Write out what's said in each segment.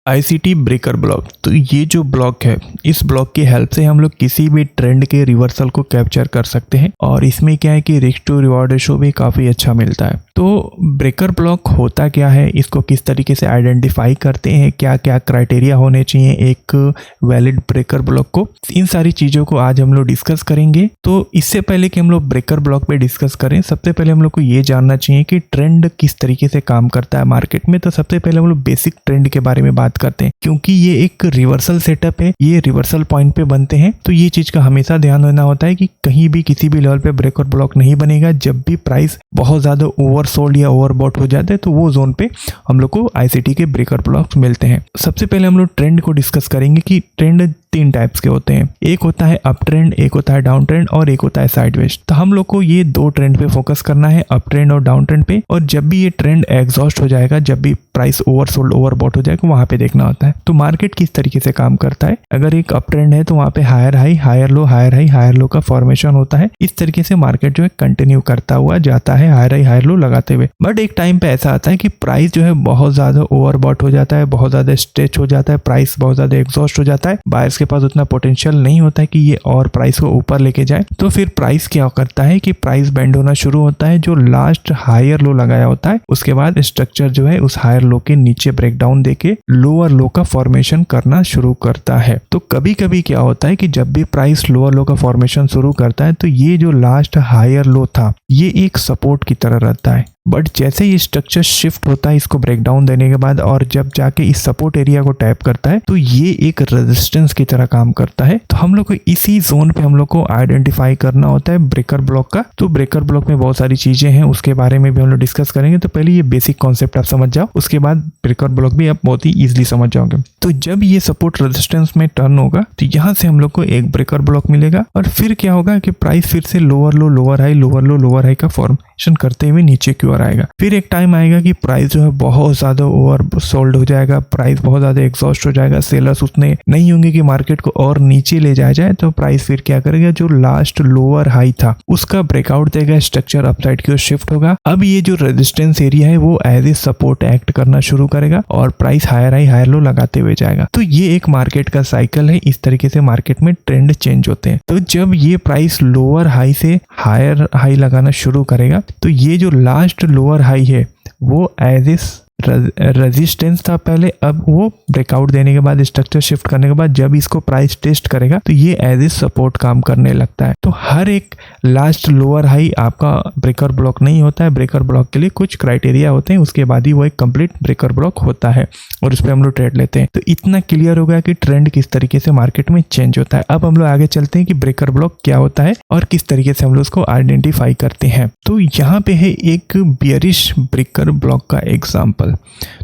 ICT breaker block. तो ये जो ब्लॉक है, इस ब्लॉक की हेल्प से हम लोग किसी भी ट्रेंड के रिवर्सल को कैप्चर कर सकते हैं और इसमें क्या है कि रिस्क टू रिवॉर्ड रेशो भी काफ़ी अच्छा मिलता है। तो ब्रेकर ब्लॉक होता क्या है, इसको किस तरीके से आइडेंटिफाई करते हैं, क्या क्या क्राइटेरिया होने चाहिए एक वैलिड ब्रेकर ब्लॉक को, इन सारी चीज़ों को आज हम लोग डिस्कस करेंगे। तो इससे पहले कि हम लोग ब्रेकर ब्लॉक पे डिस्कस करें, सबसे पहले हम लोग को ये जानना चाहिए कि ट्रेंड किस तरीके से काम करता है मार्केट में। तो सबसे पहले हम लोग बेसिक ट्रेंड के बारे में बात करते हैं, क्योंकि ये एक रिवर्सल सेटअप है, ये रिवर्सल पॉइंट पे बनते हैं। तो ये चीज का हमेशा ध्यान देना होता है कि कहीं भी किसी भी लेवल पे ब्रेकर ब्लॉक नहीं बनेगा। जब भी प्राइस बहुत ज्यादा ओवरसोल्ड या ओवरबॉट हो जाता है तो वो जोन पे हम लोग को आईसीटी के ब्रेकर ब्लॉक्स मिलते हैं। सबसे पहले हम लोग ट्रेंड को डिस्कस करेंगे कि ट्रेंड तीन टाइप्स के होते हैं, एक होता है अप ट्रेंड, एक होता है डाउन ट्रेंड और एक होता है साइडवेज। तो हम लोग को ये दो ट्रेंड पे फोकस करना है, अप ट्रेंड और डाउन ट्रेंड पे। और जब भी ये ट्रेंड एग्जॉस्ट हो जाएगा, जब भी प्राइस ओवरसोल्ड ओवरबॉट हो जाएगा, वहां पे देखना होता है। तो मार्केट किस तरीके से काम करता है, अगर एक अप ट्रेंड है तो वहां पे higher high higher low higher high higher low का फॉर्मेशन होता है। इस तरीके से मार्केट जो है कंटिन्यू करता हुआ जाता है, हायर हाई हायर लो लगाते हुए। बट एक टाइम पे ऐसा आता है कि प्राइस जो है बहुत ज्यादा ओवरबॉट हो जाता है, बहुत ज्यादा स्ट्रेच हो जाता है, प्राइस बहुत ज्यादा एग्जॉस्ट हो जाता है, बायर्स के पास उतना पोटेंशियल नहीं होता है कि ये और प्राइस को ऊपर लेके जाए। तो फिर प्राइस क्या करता है कि प्राइस बेंड होना शुरू होता है, जो लास्ट हायर लो लगाया होता है उसके बाद स्ट्रक्चर जो है उस हायर लो के नीचे ब्रेकडाउन देके लोअर लो का फॉर्मेशन करना शुरू करता है। तो कभी कभी क्या होता है कि जब भी प्राइस लोअर लो का फॉर्मेशन शुरू करता है तो ये जो लास्ट हायर लो था ये एक सपोर्ट की तरह रहता है। बट जैसे ही स्ट्रक्चर शिफ्ट होता है इसको ब्रेकडाउन देने के बाद और जब जाके इस सपोर्ट एरिया को टैप करता है तो ये एक रेजिस्टेंस की तरह काम करता है। तो हम लोग को इसी जोन पे हम लोग को आइडेंटिफाई करना होता है ब्रेकर ब्लॉक का। तो ब्रेकर ब्लॉक में बहुत सारी चीजें हैं, उसके बारे में भी हम लोग डिस्कस करेंगे। तो पहले ये बेसिक कॉन्सेप्ट आप समझ जाओ, उसके बाद ब्रेकर ब्लॉक भी आप बहुत ही ईजिली समझ जाओगे। तो जब ये सपोर्ट रेजिस्टेंस में टर्न होगा तो यहाँ से हम लोग को एक ब्रेकर ब्लॉक मिलेगा और फिर क्या होगा कि प्राइस फिर से लोअर लो लोअर हाई लोअर लो लोअर हाई का फॉर्मेशन करते हुए नीचे की ओर आएगा। फिर एक टाइम आएगा कि प्राइस जो है बहुत ज्यादा ओवर सोल्ड हो जाएगा, प्राइस बहुत ज्यादा एग्जॉस्ट हो जाएगा, सेलर्स उतने नहीं होंगे कि मार्केट को और नीचे ले जाया जाए। तो प्राइस फिर क्या करेगा, जो लास्ट लोअर हाई था उसका ब्रेकआउट देगा, स्ट्रक्चर अपसाइड की ओर शिफ्ट होगा। अब ये जो रेजिस्टेंस एरिया है वो एज ए सपोर्ट एक्ट करना शुरू करेगा और price higher high higher low लगाते हुए जाएगा। तो ये एक मार्केट का साइकिल है, इस तरीके से मार्केट में ट्रेंड चेंज होते हैं। तो जब ये प्राइस लोअर हाई से हायर हाई लगाना शुरू करेगा तो ये जो लास्ट लोअर हाई है वो एज ए रेजिस्टेंस था पहले, अब वो ब्रेकआउट देने के बाद स्ट्रक्चर शिफ्ट करने के बाद जब इसको प्राइस टेस्ट करेगा तो ये एज ए सपोर्ट काम करने लगता है। तो हर एक लास्ट लोअर हाई आपका ब्रेकर ब्लॉक नहीं होता है, ब्रेकर ब्लॉक के लिए कुछ क्राइटेरिया होते हैं, उसके बाद ही वो एक कंप्लीट ब्रेकर ब्लॉक होता है और उस पर हम लोग ट्रेड लेते हैं। तो इतना क्लियर हो गया कि ट्रेंड किस तरीके से मार्केट में चेंज होता है। अब हम लोग आगे चलते हैं कि ब्रेकर ब्लॉक क्या होता है और किस तरीके से हम लोग उसको आइडेंटिफाई करते हैं। तो यहाँ पे है एक बियरिश ब्रेकर ब्लॉक का एग्जाम्पल।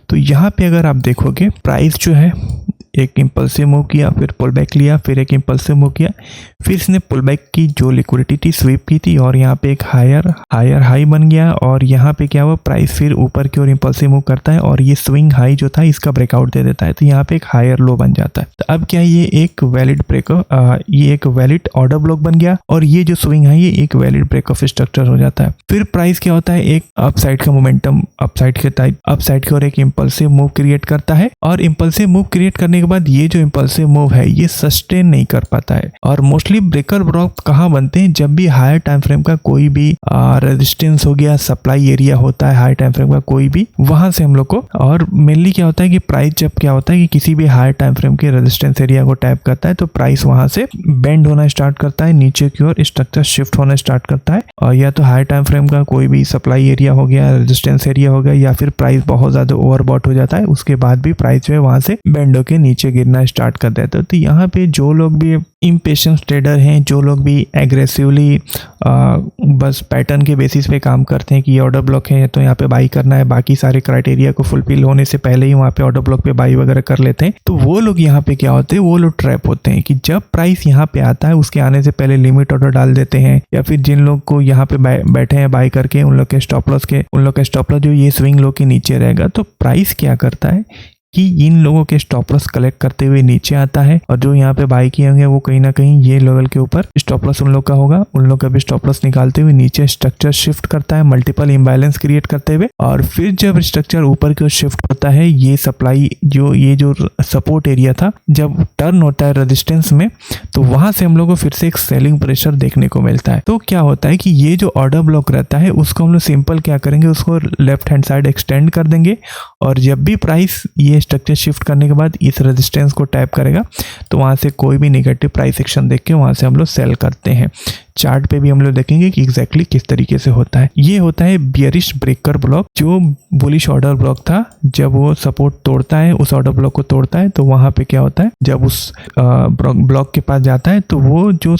तो यहाँ पे अगर आप देखोगे प्राइस जो है एक इम्पल्सिव मूव किया, फिर पुल बैक लिया, फिर एक इम्पल्सिव मूव किया, फिर इसने पुल बैक की जो लिक्विडिटी थी स्वीप की थी और यहाँ पे एक हायर हाई बन गया और यहाँ पे क्या हुआ, प्राइस फिर ऊपर की ओर इम्पल्सिव मूव करता है और ये स्विंग हाई जो था इसका ब्रेकआउट दे देता है। तो यहाँ पे एक हायर लो बन जाता है। तो अब क्या ये एक वैलिड ये एक वैलिड ऑर्डर ब्लॉक बन गया और ये जो स्विंग हाई ये एक वैलिड ब्रेक ऑफ स्ट्रक्चर हो जाता है। फिर प्राइस क्या होता है, एक अपसाइड का मोमेंटम अपसाइड की ओर एक इम्पल्सिव मूव क्रिएट करता है और इम्पल्सिव मूव क्रिएट करने के बाद ये जो इम्पल्सिव मूव है ये सस्टेन नहीं कर पाता है। और मोस्टली ब्रेकर ब्लॉक कहाँ बनते हैं, जब भी हायर टाइम फ्रेम का कोई भी रेजिस्टेंस हो गया, सप्लाई एरिया होता है हायर टाइम फ्रेम का कोई भी, वहां से हम लोग को। और मेनली क्या होता है कि प्राइस जब क्या होता है कि किसी भी हायर टाइम फ्रेम के रेजिस्टेंस एरिया को टैप करता है तो प्राइस वहां से बेंड होना स्टार्ट करता है, नीचे की ओर स्ट्रक्चर शिफ्ट होना स्टार्ट करता है। और या तो हायर टाइम फ्रेम का कोई भी सप्लाई एरिया हो गया, रेजिस्टेंस एरिया हो गया, या फिर प्राइस बहुत ज्यादा ओवरबॉट हो जाता है, उसके बाद भी प्राइस जो है वहां से बेंड होके नीचे गिरना स्टार्ट कर देता है। तो यहाँ पे जो लोग भी इम्पेशेंस ट्रेडर हैं, जो लोग भी एग्रेसिवली बस पैटर्न के बेसिस पे काम करते हैं कि ये ऑर्डर ब्लॉक है तो यहाँ पे बाई करना है, बाकी सारे क्राइटेरिया को फुलफिल होने से पहले ही वहाँ पे ऑर्डर ब्लॉक पे बाई वगैरह कर लेते हैं, तो वो लोग यहाँ पे क्या होते हैं, वो लोग ट्रैप होते हैं कि जब प्राइस यहाँ पे आता है उसके आने से पहले लिमिट ऑर्डर डाल देते हैं, या फिर जिन लोग को यहाँ पे बैठे हैं बाई करके उन लोग का स्टॉप लॉस जो ये स्विंग लो के नीचे रहेगा। तो प्राइस क्या करता है कि इन लोगों के स्टॉप लॉस कलेक्ट करते हुए नीचे आता है और जो यहाँ पे बाई किए होंगे वो कहीं ना कहीं ये लेवल के ऊपर स्टॉप लॉस उन लोग का होगा, उन लोग का भी स्टॉप लॉस निकालते हुए नीचे स्ट्रक्चर शिफ्ट करता है मल्टीपल इम्बैलेंस क्रिएट करते हुए। और फिर जब स्ट्रक्चर ऊपर की ओर शिफ्ट होता है, ये सप्लाई ये जो सपोर्ट एरिया था जब टर्न होता है रेजिस्टेंस में, तो वहां से हम लोग को फिर से एक सेलिंग प्रेशर देखने को मिलता है। तो क्या होता है कि ये जो ऑर्डर ब्लॉक रहता है उसको हम लोग सिंपल क्या करेंगे, उसको लेफ्ट हैंड साइड एक्सटेंड कर देंगे और जब भी प्राइस ये स्ट्रक्चर शिफ्ट करने के बाद इस रेजिस्टेंस को टैप करेगा तो वहां से कोई भी नेगेटिव प्राइस एक्शन देख के वहां से हम लोग सेल करते हैं। चार्ट पे भी हम लोग देखेंगे कि एग्जैक्टली किस तरीके से होता है। ये होता है बियरिश ब्रेकर ब्लॉक। जो बुलिश ऑर्डर ब्लॉक था जब वो सपोर्ट तोड़ता है, उस ऑर्डर ब्लॉक को तोड़ता है, तो वहां पे क्या होता है, जब उस ब्लॉक के पास जाता है तो वो जो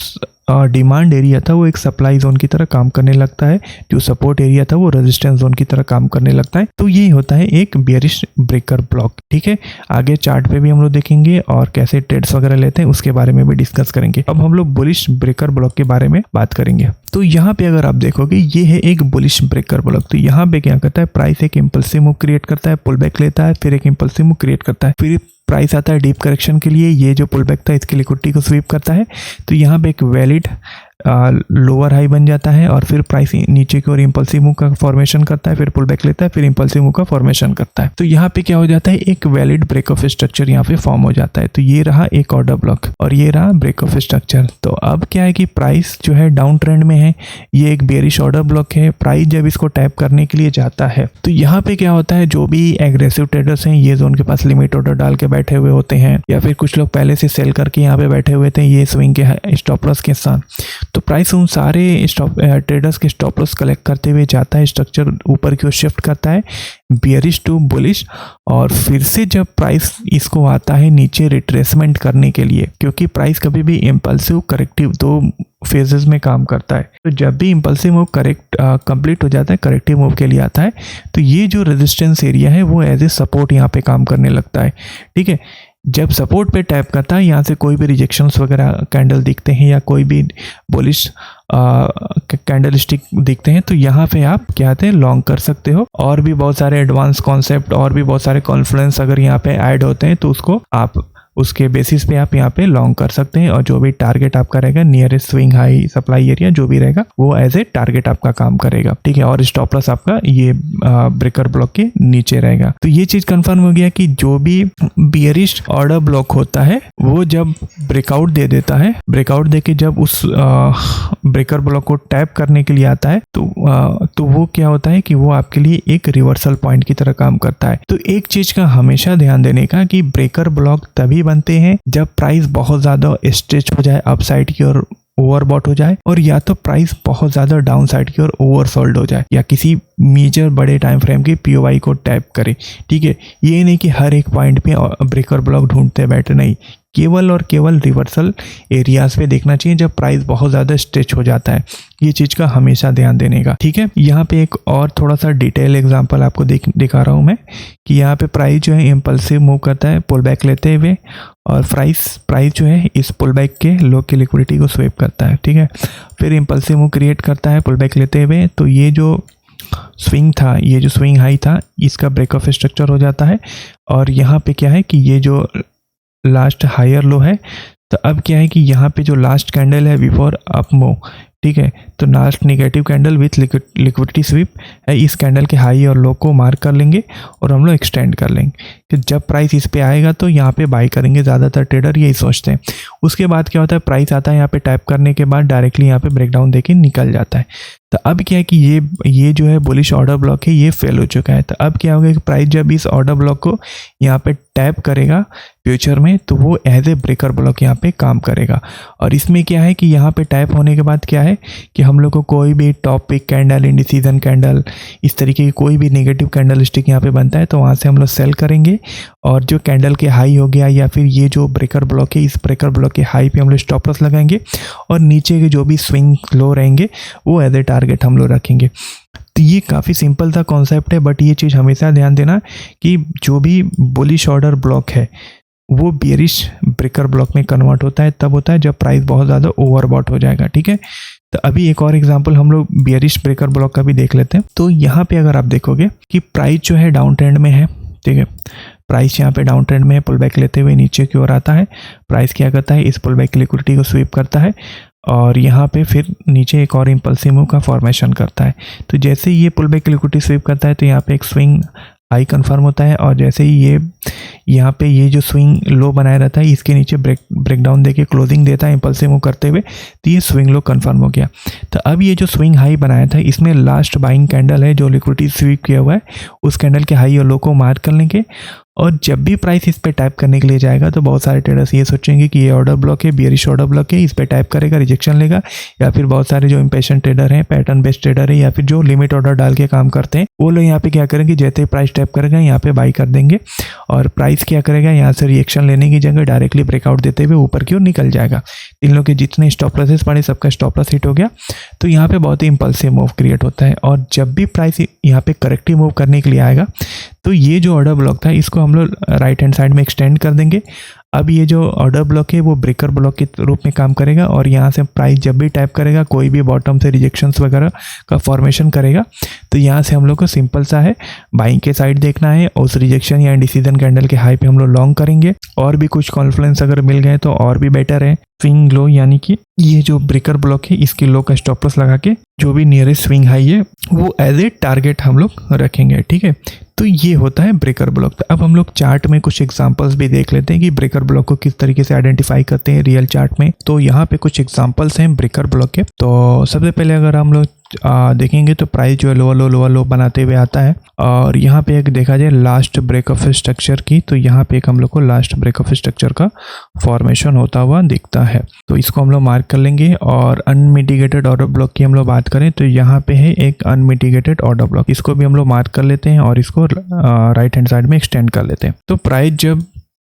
डिमांड एरिया था वो एक सप्लाई जोन की तरह काम करने लगता है, जो सपोर्ट एरिया था वो रेजिस्टेंस जोन की तरह काम करने लगता है। तो ये होता है एक बियरिश ब्रेकर ब्लॉक। ठीक है, आगे चार्ट पे भी हम लोग देखेंगे और कैसे ट्रेड्स वगैरह लेते हैं उसके बारे में भी डिस्कस करेंगे। अब हम लोग बुलिश ब्रेकर ब्लॉक के बारे में बात करेंगे। तो यहाँ पे अगर आप देखोगे ये है एक बुलिश ब्रेकर ब्लॉक। तो यहाँ पे क्या करता है, प्राइस एक इम्पल्सिव मूव क्रिएट करता है, पुल बैक लेता है, फिर एक इम्पल्सिव मूव क्रिएट करता है, फिर प्राइस आता है डीप करेक्शन के लिए, ये जो पुल बैक था इसकी लिक्विडिटी को स्वीप करता है। तो यहाँ पे एक वैलिड लोअर हाई बन जाता है और फिर प्राइस नीचे की ओर इंपल्सिव मूव का फॉर्मेशन करता है, फिर पुल बैक लेता है, फिर इंपल्सिव मूव का फॉर्मेशन करता है। तो यहाँ पे क्या हो जाता है, एक वैलिड ब्रेक ऑफ स्ट्रक्चर यहाँ पे फॉर्म हो जाता है। तो ये रहा एक ऑर्डर ब्लॉक और ये रहा ब्रेक ऑफ स्ट्रक्चर। तो अब क्या है कि प्राइस जो है डाउन ट्रेंड में है, ये एक बेयरिश ऑर्डर ब्लॉक है। प्राइस जब इसको टैप करने के लिए जाता है तो यहाँ पे क्या होता है, जो भी एग्रेसिव ट्रेडर्स हैं ये जो उनके पास लिमिट ऑर्डर डाल के बैठे हुए होते हैं या फिर कुछ लोग पहले से सेल करके यहाँ पे बैठे हुए थे ये स्विंग के स्टॉप लॉस के साथ, तो प्राइस उन सारे ट्रेडर्स के स्टॉप लॉस कलेक्ट करते हुए जाता है, स्ट्रक्चर ऊपर की ओर शिफ्ट करता है बियरिश टू बुलिश। और फिर से जब प्राइस इसको आता है नीचे रिट्रेसमेंट करने के लिए, क्योंकि प्राइस कभी भी इम्पल्सिव करेक्टिव दो फेजेस में काम करता है। तो जब भी इम्पल्सिव मूव कंप्लीट हो जाता है, करेक्टिव मूव के लिए आता है, तो ये जो रेजिस्टेंस एरिया है वो एज ए सपोर्ट यहाँ पे काम करने लगता है। ठीक है, जब सपोर्ट पे टैप करता है यहाँ से कोई भी रिजेक्शंस वगैरह कैंडल दिखते हैं या कोई भी बुलिश कैंडल स्टिक दिखते हैं, तो यहाँ पे आप क्या कहते हैं लॉन्ग कर सकते हो। और भी बहुत सारे एडवांस कॉन्सेप्ट और भी बहुत सारे कॉन्फ्लुएंस अगर यहाँ पे ऐड होते हैं तो उसको आप उसके बेसिस पे आप यहाँ पे लॉन्ग कर सकते हैं। और जो भी टारगेट आपका रहेगा nearest swing high supply area जो भी रहेगा वो एज ए टारगेट आपका काम करेगा। ठीक है, और स्टॉप लॉस आपका ये ब्रेकर ब्लॉक के नीचे रहेगा। तो ये चीज कंफर्म हो गया कि जो भी बियरिश ऑर्डर ब्लॉक होता है वो जब ब्रेकआउट दे देता है, ब्रेकआउट देके जब उस ब्रेकर ब्लॉक को टैप करने के लिए आता है तो वो क्या होता है कि वो आपके लिए एक रिवर्सल पॉइंट की तरह काम करता है। तो एक चीज का हमेशा ध्यान देने का कि ब्रेकर ब्लॉक तभी बनते हैं जब प्राइस बहुत ज्यादा स्ट्रेच हो जाए अपसाइड की ओर, ओवरबॉट हो जाए, और या तो प्राइस बहुत ज्यादा डाउन साइड की ओर ओवरसोल्ड हो जाए या किसी मेजर बड़े टाइम फ्रेम के पीओवाई को टैप करे। ठीक है, ये नहीं कि हर एक पॉइंट पे ब्रेकर ब्लॉक ढूंढते बैठे, नहीं, केवल और केवल रिवर्सल एरियाज पे देखना चाहिए जब प्राइस बहुत ज़्यादा स्ट्रेच हो जाता है। ये चीज़ का हमेशा ध्यान देने का। ठीक है, यहाँ पे एक और थोड़ा सा डिटेल एग्जांपल आपको दिखा रहा हूँ मैं कि यहाँ पे प्राइस जो है इम्पल्सिव मूव करता है पुल बैक लेते हुए, और प्राइस जो है इस पुल बैक के लो की लिक्विडिटी को स्वेप करता है। ठीक है, फिर इम्पल्सिव मूव क्रिएट करता है पुल बैक लेते हुए, तो ये जो स्विंग था, ये जो स्विंग हाई था, इसका ब्रेक ऑफ स्ट्रक्चर हो जाता है। और यहाँ पे क्या है कि ये जो लास्ट हायर लो है, तो अब क्या है कि यहाँ पे जो लास्ट कैंडल है बिफोर अप मूव, ठीक है, तो last negative candle with liquidity SVEEP है, इस कैंडल के हाई और लो को मार्क कर लेंगे और हम लोग एक्सटेंड कर लेंगे कि जब प्राइस इस पे आएगा तो यहाँ पे बाई करेंगे, ज़्यादातर ट्रेडर यही सोचते हैं। उसके बाद क्या होता है, प्राइस आता है यहाँ पे टैप करने के बाद डायरेक्टली यहाँ पे ब्रेकडाउन देके निकल जाता है। तो अब क्या है कि ये जो है बुलिश ऑर्डर ब्लॉक है ये फेल हो चुका है। तो अब क्या होगा कि प्राइस जब इस ऑर्डर ब्लॉक को यहाँ पे टैप करेगा फ्यूचर में, तो वो एज ए ब्रेकर ब्लॉक यहाँ पे काम करेगा। और इसमें क्या है कि यहाँ पे टैप होने के बाद क्या है कि हम लोग को कोई भी top pick candle, indecision candle, इस तरीके की कोई भी नेगेटिव कैंडल स्टिक यहाँ पे बनता है तो वहाँ से हम लोग सेल करेंगे। और जो कैंडल के हाई हो गया या फिर ये जो ब्रेकर ब्लॉक है, इस ब्रेकर ब्लॉक के हाई पे हम लोग स्टॉप लॉस लगाएंगे और नीचे के जो भी स्विंग लो रहेंगे वो एज ए टारगेट हम लोग रखेंगे। तो ये काफ़ी सिंपल सा कॉन्सेप्ट है, बट ये चीज़ हमेशा ध्यान देना कि जो भी बुलिश ऑर्डर ब्लॉक है वो बियरिश ब्रेकर ब्लॉक में कन्वर्ट होता है, तब होता है जब प्राइस बहुत ज़्यादा ओवरबॉट हो जाएगा। ठीक है, तो अभी एक और एग्जांपल हम लोग बियरिश ब्रेकर ब्लॉक का भी देख लेते हैं। तो यहाँ पे अगर आप देखोगे कि प्राइस जो है डाउन ट्रेंड में है, ठीक है, प्राइस यहाँ पे डाउन ट्रेंड में पुल बैक लेते हुए नीचे की ओर आता है। प्राइस क्या करता है, इस पुल बैक की लिक्विडिटी को स्वीप करता है और यहाँ पे फिर नीचे एक और इम्पल्सिव मूव का फॉर्मेशन करता है। तो जैसे ही ये पुल बैक की लिक्विडिटी स्वीप करता है तो यहाँ पे एक स्विंग हाई कंफर्म होता है और जैसे ही ये यहाँ पे ये जो स्विंग लो बनाया रहता है इसके नीचे ब्रेकडाउन देके क्लोजिंग देता है इम्पल्सिव मूव करते हुए, तो ये स्विंग लो कंफर्म हो गया। तो अब ये जो स्विंग हाई बनाया था इसमें लास्ट बाइंग कैंडल है जो लिक्विडिटी स्वीप किया हुआ है, उस कैंडल के हाई और लो को मार्क कर लेंगे और जब भी प्राइस इस पे टैप करने के लिए जाएगा तो बहुत सारे ट्रेडर्स ये सोचेंगे कि ये ऑर्डर ब्लॉक है, बियरिश ऑर्डर ब्लॉक है, इस पे टैप करेगा, रिजेक्शन लेगा। या फिर बहुत सारे जो इम्पेशेंट ट्रेडर हैं, पैटर्न बेस्ड ट्रेडर है या फिर जो लिमिट ऑर्डर डाल के काम करते हैं, वो लोग यहाँ पे क्या करेंगे, जैसे ही प्राइस टैप करेगा यहाँ पे बाई कर देंगे और प्राइस क्या करेगा, यहाँ से रिएक्शन लेने की जगह डायरेक्टली ब्रेकआउट देते हुए ऊपर की ओर निकल जाएगा। इन लोग के जितने स्टॉप लॉसेस पड़े सबका स्टॉप लॉस हिट हो गया। तो यहाँ पे बहुत ही इम्पल्सिव मूव क्रिएट होता है और जब भी प्राइस यहाँ पे करेक्टिव मूव करने के लिए आएगा तो ये जो ऑर्डर ब्लॉक था इसको हम लोग राइट हैंड साइड में एक्सटेंड कर देंगे। अब ये जो ऑर्डर ब्लॉक है वो ब्रेकर ब्लॉक के रूप में काम करेगा और यहाँ से प्राइस जब भी टाइप करेगा कोई भी बॉटम से रिजेक्शंस वगैरह का फॉर्मेशन करेगा तो यहाँ से हम लोग को सिंपल सा है बाइंग के साइड देखना है, उस रिजेक्शन या डिसीजन कैंडल के हाई पे हम लोग लॉन्ग करेंगे और भी कुछ कॉन्फ्लुएंस अगर मिल गए तो और भी बेटर है। स्विंग लो यानी कि ये जो ब्रेकर ब्लॉक है इसके लो का स्टॉप लॉस लगा के जो भी नियरेस्ट स्विंग हाई है वो एज ए टारगेट हम लोग रखेंगे, ठीक है। तो ये होता है ब्रेकर ब्लॉक। तो अब हम लोग चार्ट में कुछ एग्जांपल्स भी देख लेते हैं कि ब्रेकर ब्लॉक को किस तरीके से आइडेंटिफाई करते हैं रियल चार्ट में। तो यहाँ पे कुछ एग्जांपल्स हैं ब्रेकर ब्लॉक के। तो सबसे पहले अगर हम लोग देखेंगे तो प्राइस जो है लोअर लो बनाते हुए आता है और यहाँ पे एक देखा जाए लास्ट ब्रेक ऑफ स्ट्रक्चर की, तो यहाँ पे एक हम लोग को लास्ट ब्रेक ऑफ स्ट्रक्चर का फॉर्मेशन होता हुआ दिखता है। तो इसको हम लोग मार्क कर लेंगे और अनमिटिगेटेड ऑर्डर ब्लॉक की हम लोग बात करें तो यहाँ पे है एक अनमिटिगेटेड ऑर्डर ब्लॉक, इसको भी हम लोग मार्क कर लेते हैं और इसको राइट हैंड साइड में एक्सटेंड कर लेते हैं। तो प्राइस जब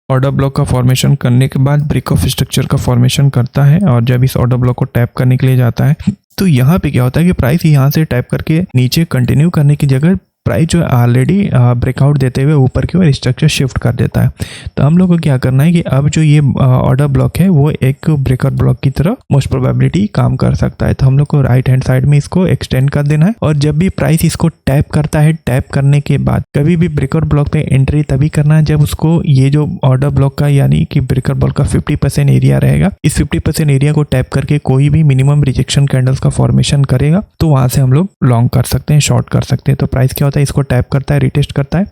ऑर्डर ब्लॉक का फॉर्मेशन करने के बाद ब्रेक ऑफ स्ट्रक्चर का फॉर्मेशन करता है और जब इस ऑर्डर ब्लॉक को टैप करने के लिए जाता है तो यहाँ पे क्या होता है कि प्राइस यहाँ से टैप करके नीचे कंटिन्यू करने की जगह प्राइस जो है ऑलरेडी ब्रेकआउट देते हुए ऊपर की ओर स्ट्रक्चर शिफ्ट कर देता है। तो हम लोग को क्या करना है कि अब जो ये ऑर्डर ब्लॉक है वो एक ब्रेकर ब्लॉक की तरह मोस्ट प्रोबेबिलिटी काम कर सकता है। तो हम लोग को राइट हैंड साइड में इसको एक्सटेंड कर देना है और जब भी प्राइस इसको टैप करता है, टैप करने के बाद कभी भी ब्रेकर ब्लॉक पे एंट्री तभी करना है जब उसको ये जो ऑर्डर ब्लॉक का यानी कि ब्रेकर ब्लॉक का 50% एरिया रहेगा, इस 50% एरिया को टैप करके कोई भी मिनिमम रिजेक्शन कैंडल्स का फॉर्मेशन करेगा तो वहां से हम लोग लॉन्ग कर सकते हैं, शॉर्ट कर सकते हैं। तो प्राइस क्या होता है, इसको टैप करता है, रिटेस्ट करता है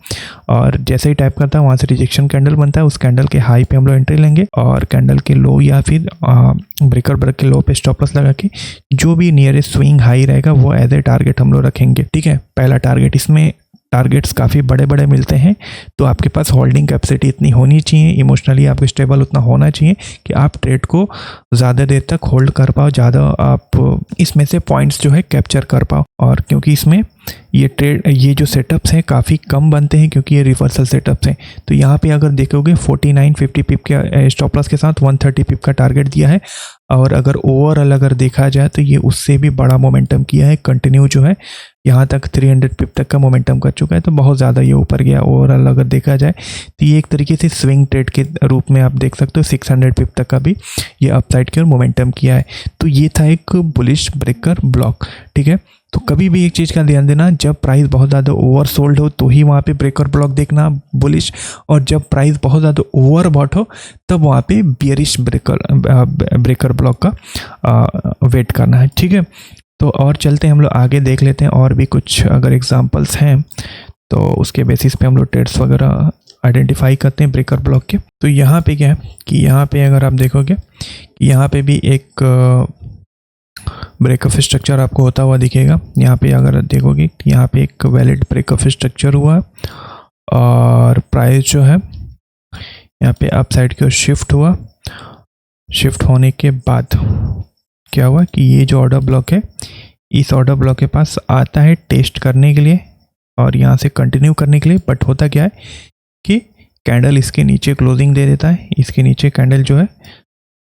और जैसे ही टैप करता है वहां से रिजेक्शन कैंडल बनता है, उस कैंडल के हाई पे हम लोग एंट्री लेंगे और कैंडल के लो या फिर ब्रेकर ब्रेक के लो पे स्टॉप लॉस लगा के जो भी नियरेस्ट स्विंग हाई रहेगा वो एज ए टारगेट हम लोग रखेंगे, ठीक है। पहला टारगेट, इसमें टारगेट्स काफ़ी बड़े बड़े मिलते हैं तो आपके पास होल्डिंग कैपेसिटी इतनी होनी चाहिए, इमोशनली आपको स्टेबल उतना होना चाहिए कि आप ट्रेड को ज़्यादा देर तक होल्ड कर पाओ, ज़्यादा आप इसमें से पॉइंट्स जो है कैप्चर कर पाओ। और क्योंकि इसमें ये जो सेटअप्स हैं काफ़ी कम बनते हैं क्योंकि ये रिवर्सल सेटअप्स हैं। तो यहाँ पे अगर देखोगे 49-50 पिप के स्टॉप लॉस के साथ 130 पिप का टारगेट दिया है और अगर ओवरऑल अगर देखा जाए तो ये उससे भी बड़ा मोमेंटम किया है, कंटिन्यू जो है यहाँ तक 300 पिप तक का मोमेंटम कर चुका है। तो बहुत ज़्यादा ये ऊपर गया। ओवरऑल अगर देखा जाए तो ये एक तरीके से स्विंग ट्रेड के रूप में आप देख सकते हो, 600 पिप तक का भी ये अपसाइड की ओर मोमेंटम किया है। तो ये था एक बुलिश ब्रेकर ब्लॉक, ठीक है। तो कभी भी एक चीज़ का ध्यान देना, जब प्राइस बहुत ज़्यादा ओवर सोल्ड हो तो ही वहाँ पे ब्रेकर ब्लॉक देखना बुलिश, और जब प्राइस बहुत ज़्यादा ओवर बॉट हो तब वहाँ पे बियरिश ब्रेकर ब्लॉक का वेट करना है, ठीक है। तो और चलते हैं हम लोग आगे, देख लेते हैं और भी कुछ अगर एग्जांपल्स हैं तो उसके बेसिस पे हम लोग ट्रेड्स वगैरह आइडेंटिफाई करते हैं ब्रेकर ब्लॉक के। तो यहाँ पे क्या है कि यहाँ पे अगर आप देखोगे यहाँ पे भी एक ब्रेकअप स्ट्रक्चर आपको होता हुआ दिखेगा। यहाँ पे अगर देखोगे यहाँ पे एक वैलिड ब्रेकअप स्ट्रक्चर हुआ है और प्राइस जो है यहाँ पे अप साइड की ओर शिफ्ट हुआ। शिफ्ट होने के बाद क्या हुआ कि ये जो ऑर्डर ब्लॉक है इस ऑर्डर ब्लॉक के पास आता है टेस्ट करने के लिए और यहाँ से कंटिन्यू करने के लिए। बट होता क्या है कि कैंडल इसके नीचे क्लोजिंग दे देता है, इसके नीचे कैंडल जो है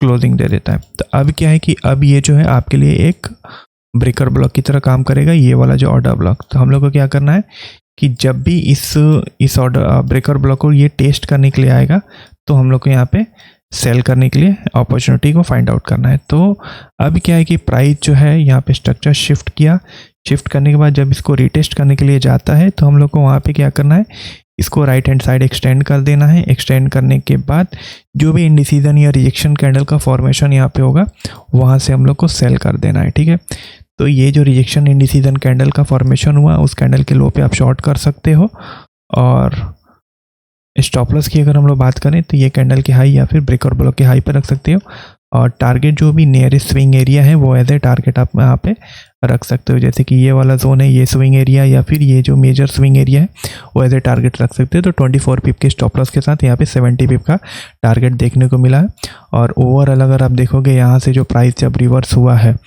क्लोजिंग दे देता है। तो अब क्या है कि अब ये जो है आपके लिए एक ब्रेकर ब्लॉक की तरह काम करेगा, ये वाला जो ऑर्डर ब्लॉक। तो हम लोग को क्या करना है कि जब भी इस ऑर्डर ब्रेकर ब्लॉक को ये टेस्ट करने के लिए आएगा तो हम लोग को यहाँ पे सेल करने के लिए अपॉर्चुनिटी को फाइंड आउट करना है। तो अब क्या है कि प्राइस जो है यहाँ पे स्ट्रक्चर शिफ्ट किया, शिफ्ट करने के बाद जब इसको रिटेस्ट करने के लिए जाता है तो हम लोग को वहाँ पे क्या करना है, इसको राइट हैंड साइड एक्सटेंड कर देना है। एक्सटेंड करने के बाद जो भी इंडिसीजन या रिजेक्शन कैंडल का फॉर्मेशन यहाँ पे होगा वहाँ से हम लोग को सेल कर देना है, ठीक है। तो ये जो रिजेक्शन इंडिसीजन कैंडल का फॉर्मेशन हुआ उस कैंडल के लो पे आप शॉर्ट कर सकते हो। और स्टॉप लॉस की अगर हम लोग बात करें तो ये कैंडल के हाई या फिर ब्रेकर ब्लॉक के हाई पर रख सकते हो। और टारगेट जो भी नियरेस्ट स्विंग एरिया है वो एज ए टारगेट आप यहाँ पे रख सकते हो। जैसे कि ये वाला जोन है, ये स्विंग एरिया या फिर ये जो मेजर स्विंग एरिया है वो एज ए टारगेट रख सकते हो। तो 24 पिप के स्टॉप लॉस के साथ यहाँ पे 70 पिप का टारगेट देखने को मिला है। और ओवरऑल अगर आप देखोगे यहाँ से जो प्राइस जब रिवर्स हुआ है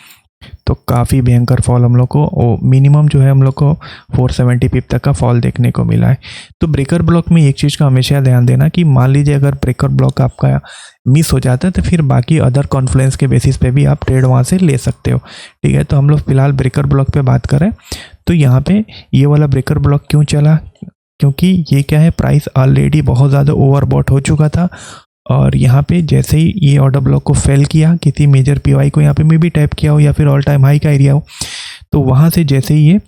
तो काफ़ी भयंकर फॉल हम लोग को मिनिमम जो है हम लोग को 470 पिप तक का फॉल देखने को मिला है। तो ब्रेकर ब्लॉक में एक चीज़ का हमेशा ध्यान देना कि मान लीजिए अगर ब्रेकर ब्लॉक आपका मिस हो जाता है तो फिर बाकी अदर कॉन्फ्लुएंस के बेसिस पे भी आप ट्रेड वहाँ से ले सकते हो, ठीक है। तो हम लोग फिलहाल ब्रेकर ब्लॉक पे बात करें तो यहाँ पे ये वाला ब्रेकर ब्लॉक क्यों चला, क्योंकि ये क्या है, प्राइस ऑलरेडी बहुत ज़्यादा ओवरबॉट हो चुका था। और यहाँ पे जैसे ही ये ऑर्डर ब्लॉक को फेल किया, किसी मेजर पीवाई को यहाँ पे में भी टैप किया हो या फिर ऑल टाइम हाई का एरिया हो, तो वहाँ से जैसे ही ये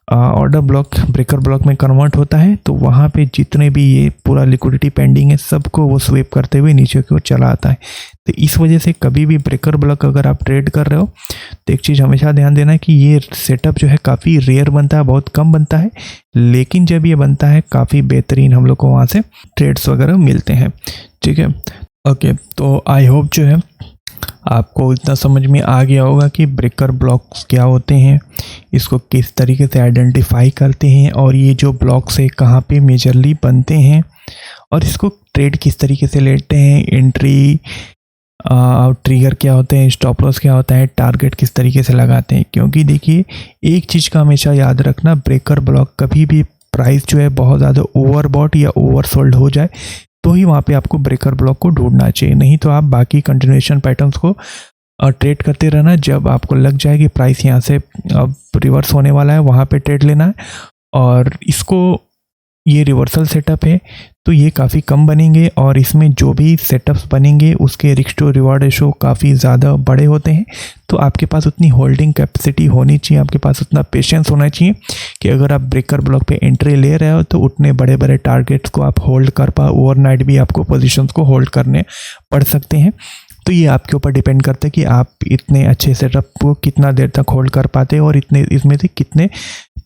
ऑर्डर ब्लॉक ब्रेकर ब्लॉक में कन्वर्ट होता है तो वहाँ पे जितने भी ये पूरा लिक्विडिटी पेंडिंग है सबको वो स्वीप करते हुए नीचे की ओर चला आता है। तो इस वजह से कभी भी ब्रेकर ब्लॉक अगर आप ट्रेड कर रहे हो तो एक चीज़ हमेशा ध्यान देना है कि ये सेटअप जो है काफ़ी रेयर बनता है, बहुत कम बनता है, लेकिन जब ये बनता है काफ़ी बेहतरीन हम लोग को वहाँ से ट्रेड्स वगैरह मिलते हैं, ठीक है। ओके, तो आई होप जो है आपको इतना समझ में आ गया होगा कि ब्रेकर ब्लॉक्स क्या होते हैं, इसको किस तरीके से आइडेंटिफाई करते हैं और ये जो ब्लॉक्स है कहाँ पे मेजरली बनते हैं और इसको ट्रेड किस तरीके से लेते हैं, एंट्री ट्रिगर क्या होते हैं, स्टॉप लॉस क्या होता है, टारगेट किस तरीके से लगाते हैं। क्योंकि देखिए एक चीज़ का हमेशा याद रखना, ब्रेकर ब्लॉक कभी भी प्राइस जो है बहुत ज़्यादा ओवरबॉट या ओवरसोल्ड हो जाए तो ही वहाँ पे आपको ब्रेकर ब्लॉक को ढूंढना चाहिए, नहीं तो आप बाकी कंटिन्यूएशन पैटर्न्स को ट्रेड करते रहना। जब आपको लग जाए कि प्राइस यहाँ से अब रिवर्स होने वाला है वहाँ पे ट्रेड लेना है। और इसको ये रिवर्सल सेटअप है तो ये काफ़ी कम बनेंगे और इसमें जो भी सेटअप्स बनेंगे उसके रिस्क टू रिवार्ड रेशो काफ़ी ज़्यादा बड़े होते हैं। तो आपके पास उतनी होल्डिंग कैपेसिटी होनी चाहिए, आपके पास उतना पेशेंस होना चाहिए कि अगर आप ब्रेकर ब्लॉक पे एंट्री ले रहे हो तो उतने बड़े बड़े टारगेट्स को आप होल्ड कर पाओ। ओवरनाइट भी आपको पोजीशंस को होल्ड करने पड़ सकते हैं। तो ये आपके ऊपर डिपेंड करता है कि आप इतने अच्छे सेटअप को कितना देर तक होल्ड कर पाते हो और इतने इसमें से कितने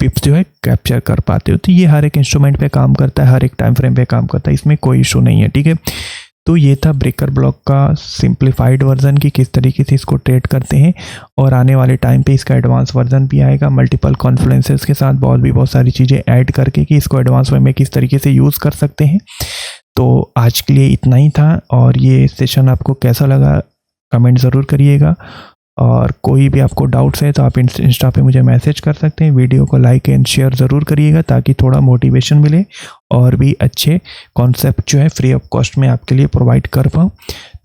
पिप्स जो है कैप्चर कर पाते हो। तो ये हर एक इंस्ट्रूमेंट पे काम करता है, हर एक टाइम फ्रेम पे काम करता है, इसमें कोई इशू नहीं है, ठीक है। तो ये था ब्रेकर ब्लॉक का सिंप्लीफाइड वर्जन कि किस तरीके से इसको ट्रेड करते हैं। और आने वाले टाइम पे इसका एडवांस वर्जन भी आएगा मल्टीपल कॉन्फ्लुएंसेस के साथ, बहुत सारी चीज़ें ऐड करके कि इसको एडवांस वे में किस तरीके से यूज़ कर सकते हैं। तो आज के लिए इतना ही था और ये सेशन आपको कैसा लगा कमेंट ज़रूर करिएगा। और कोई भी आपको डाउट्स है तो आप इंस्टा पे मुझे मैसेज कर सकते हैं। वीडियो को लाइक एंड शेयर ज़रूर करिएगा ताकि थोड़ा मोटिवेशन मिले और भी अच्छे कॉन्सेप्ट जो है फ्री ऑफ कॉस्ट में आपके लिए प्रोवाइड कर पाऊँ।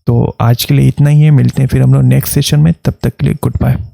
तो आज के लिए इतना ही है, मिलते हैं फिर हम लोग नेक्स्ट सेशन में, तब तक के लिए गुड बाय।